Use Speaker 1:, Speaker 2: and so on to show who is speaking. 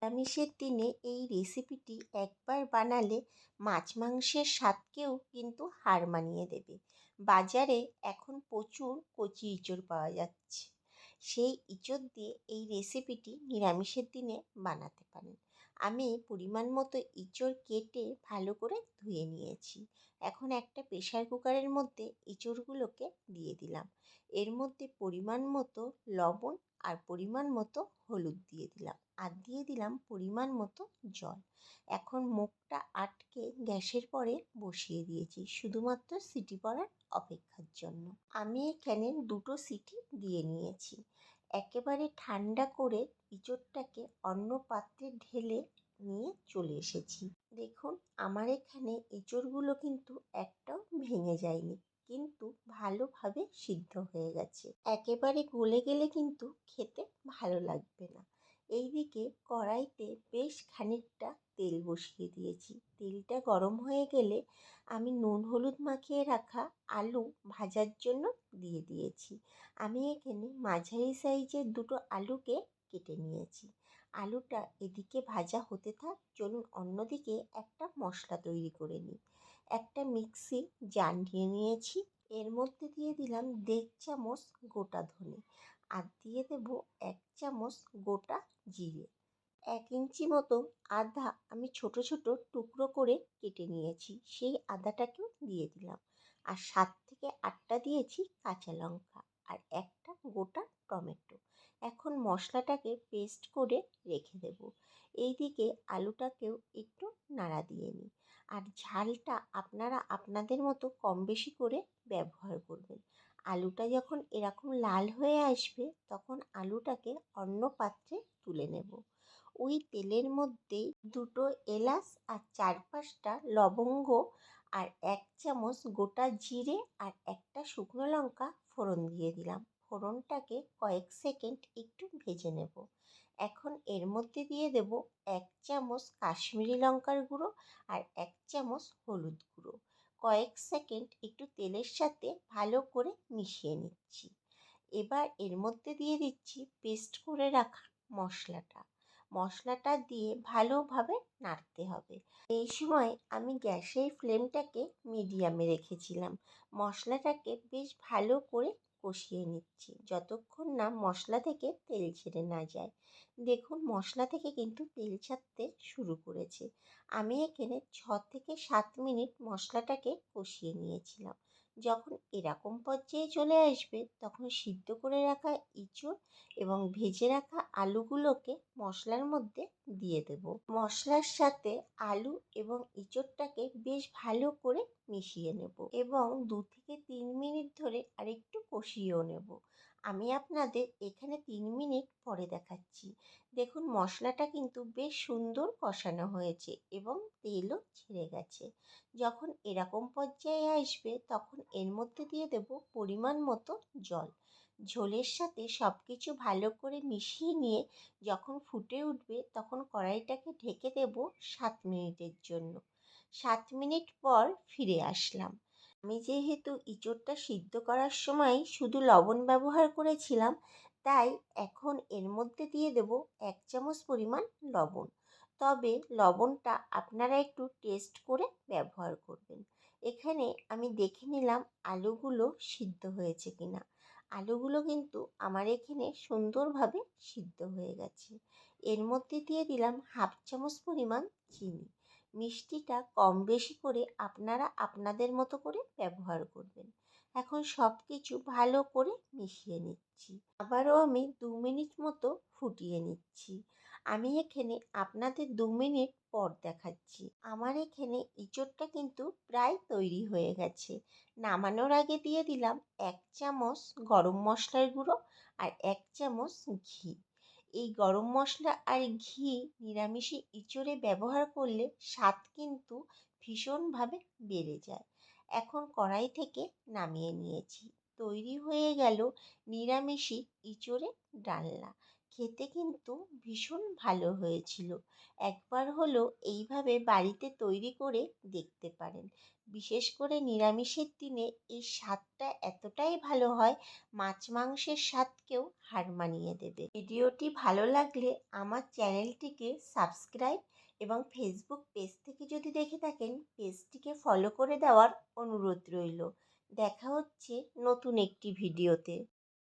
Speaker 1: নিরামিষের দিনে এই রেসিপিটি একবার বানালে মাছ মাংসের স্বাদকেও কিন্তু হার মানিয়ে দেবে। বাজারে এখন প্রচুর কচি ইঁচড় পাওয়া যাচ্ছে। সেই ইঁচড় দিয়ে এই রেসিপিটি নিরামিষের দিনে বানাতে পারেন। আমি পরিমাণ মতো ইঁচড় কেটে ভালো করে ধুয়ে নিয়েছি। এখন একটা প্রেসার কুকারের মধ্যে ইঁচড়গুলোকে দিয়ে দিলাম। এর মধ্যে পরিমাণ মতো লবণ আর পরিমাণ মতো হলুদ দিয়ে দিলাম, আর দিয়ে দিলাম পরিমাণ মতো জল। এখন মুখটা আটকে গ্যাসের পরে বসিয়ে দিয়েছি শুধুমাত্র সিটি পড়ার অপেক্ষার জন্য। আমি এখানে 2টো সিটি দিয়ে নিয়েছি। একেবারে ঠান্ডা করে ইঁচড়টাকে অন্য পাত্রে ঢেলে নিয়ে চলে এসেছি। দেখুন, আমার এখানে এঁচড়গুলো কিন্তু একটাও ভেঙে যায়নি, কিন্তু ভালোভাবে সিদ্ধ হয়ে গেছে। একেবারে গলে গেলে কিন্তু খেতে ভালো লাগবে না। এইদিকে কড়াইতে বেশ খানিকটা তেল বসিয়ে দিয়েছি। তেলটা গরম হয়ে গেলে আমি নুন হলুদ মাখিয়ে রাখা আলু ভাজার জন্য দিয়ে দিয়েছি। আমি এখানে মাঝারি সাইজের 2টো আলুকে কেটে নিয়েছি। আলুটা এদিকে ভাজা হতে থাক, চলুন অন্যদিকে একটা মশলা তৈরি করে নিই। একটা মিক্সি জার নিয়ে নিয়েছি। এর মধ্যে দিয়ে দিলাম 1.5 চামচ গোটা ধনে, আর দিয়ে দেব 1 চামচ গোটা জিরে। 1 ইঞ্চি মতো আদা আমি ছোট ছোট টুকরো করে কেটে নিয়েছি, সেই আদাটাকেও দিয়ে দিলাম। আর 7 থেকে 8টা দিয়েছি কাঁচা লঙ্কা, আর একটা গোটা টমেটো। এখন মশলাটাকে পেস্ট করে রেখে দেব। এইদিকে আলুটাকেও একটু নাড়া দিয়ে নিই। আর ঝালটা আপনারা আপনাদের মতো কম বেশি করে ব্যবহার করবেন। আলুটা যখন এরকম লাল হয়ে আসবে তখন আলুটাকে অন্য পাত্রে তুলে নেব। ওই তেলের মধ্যেই 2টো এলাচ আর 4-5টা লবঙ্গ আর 1 চামচ গোটা জিরে আর একটা শুকনো লঙ্কা ফোড়ন দিয়ে দিলাম। ফোড়নটাকে কয়েক সেকেন্ড একটু ভেজে নেব। এখন এর মধ্যে দিয়ে দেব 1 চামচ কাশ্মীরি লঙ্কার গুঁড়ো আর 1 চামচ হলুদ গুঁড়ো। কয়েক সেকেন্ড একটু তেলের সাথে ভালো করে মিশিয়ে নিচ্ছি। এবার এর মধ্যে দিয়ে দিচ্ছি পেস্ট করে রাখা মশলাটা দিয়ে ভালোভাবে নাড়তে হবে। এই সময় আমি গ্যাসের ফ্লেমটাকে মিডিয়ামে রেখেছিলাম। মশলাটাকে বেশ ভালো করে কষিয়ে নিচ্ছি যতক্ষণ না মশলা থেকে তেল ছেড়ে না যায়। দেখুন, মশলা থেকে কিন্তু তেল ছাড়তে শুরু করেছে। আমি এখানে 6 থেকে 7 মিনিট মশলাটাকে কষিয়ে নিয়েছিলাম। যখন এরকম পর্যায়ে চলে আসবে তখন সিদ্ধ করে রাখা ইঁচড় এবং ভেজে রাখা আলুগুলোকে মশলার মধ্যে দিয়ে দেব। মশলার সাথে আলু এবং ইঁচড়টাকে বেশ ভালো করে মিশিয়ে নেব এবং 2 থেকে 3 মিনিট ধরে আরেকটু কষিয়েও নেব। আমি আপনাদের এখানে 3 মিনিট পরে দেখাচ্ছি। দেখুন, মশলাটা কিন্তু বেশ সুন্দর কষানো হয়েছে এবং তেলও ছেড়ে গেছে। যখন এরকম পর্যায়ে আসবে তখন এর মধ্যে দিয়ে দেব পরিমাণ মতো জল। ঝোলের সাথে সব কিছু ভালো করে মিশিয়ে নিয়ে যখন ফুটে উঠবে তখন কড়াইটাকে ঢেকে দেব 7 মিনিটের জন্য। 7 মিনিট পর ফিরে আসলাম। আমি যেহেতু ইঁচড়টা সিদ্ধ করার সময় শুধু লবণ ব্যবহার করেছিলাম, তাই এখন এর মধ্যে দিয়ে দেব 1 চামচ পরিমাণ লবণ। তবে লবণটা আপনারা একটু টেস্ট করে ব্যবহার করবেন। এখানে আমি দেখে নিলাম আলুগুলো সিদ্ধ হয়েছে কিনা। আলুগুলো কিন্তু আমার এখানে সুন্দরভাবে সিদ্ধ হয়ে গেছে। এর মধ্যে দিয়ে দিলাম 1/2 চামচ পরিমাণ চিনি। মিষ্টিটা কম বেশি করে আপনারা আপনাদের মতো করে ব্যবহার করবেন। এখন সব কিছু ভালো করে মিশিয়ে নিচ্ছি। আবারও আমি 2 মিনিট মতো ফুটিয়ে নিচ্ছি। আমি এখানে আপনাদের 2 মিনিট পর দেখাচ্ছি। আমার এখানে ইঁচড়টা কিন্তু প্রায় তৈরি হয়ে গেছে। নামানোর আগে দিয়ে দিলাম 1 চামচ গরম মশলার গুঁড়ো আর 1 চামচ ঘি। এই গরম মশলা আর ঘি নিরামিষে ইঁচড়ে ব্যবহার করলে স্বাদ কিন্তু ভীষণভাবে বেড়ে যায়। এখন কড়াই থেকে নামিয়ে নিয়েছি। তৈরি হয়ে গেল নিরামিষি ইঁচড়ে ডালনা। খেতে কিন্তু ভীষণ ভালো হয়েছিল। একবার হলো এইভাবে বাড়িতে তৈরি করে দেখতে পারেন। বিশেষ করে নিরামিষের দিনে এই স্বাদটা এতটাই ভালো হয়, মাছ মাংসের স্বাদকেও হার মানিয়ে দেবে। ভিডিওটি ভালো লাগলে আমার চ্যানেলটিকে সাবস্ক্রাইব এবং ফেসবুক পেজ থেকে যদি দেখে থাকেন পেজটিকে ফলো করে দেওয়ার অনুরোধ রইল। দেখা হচ্ছে নতুন একটি ভিডিওতে।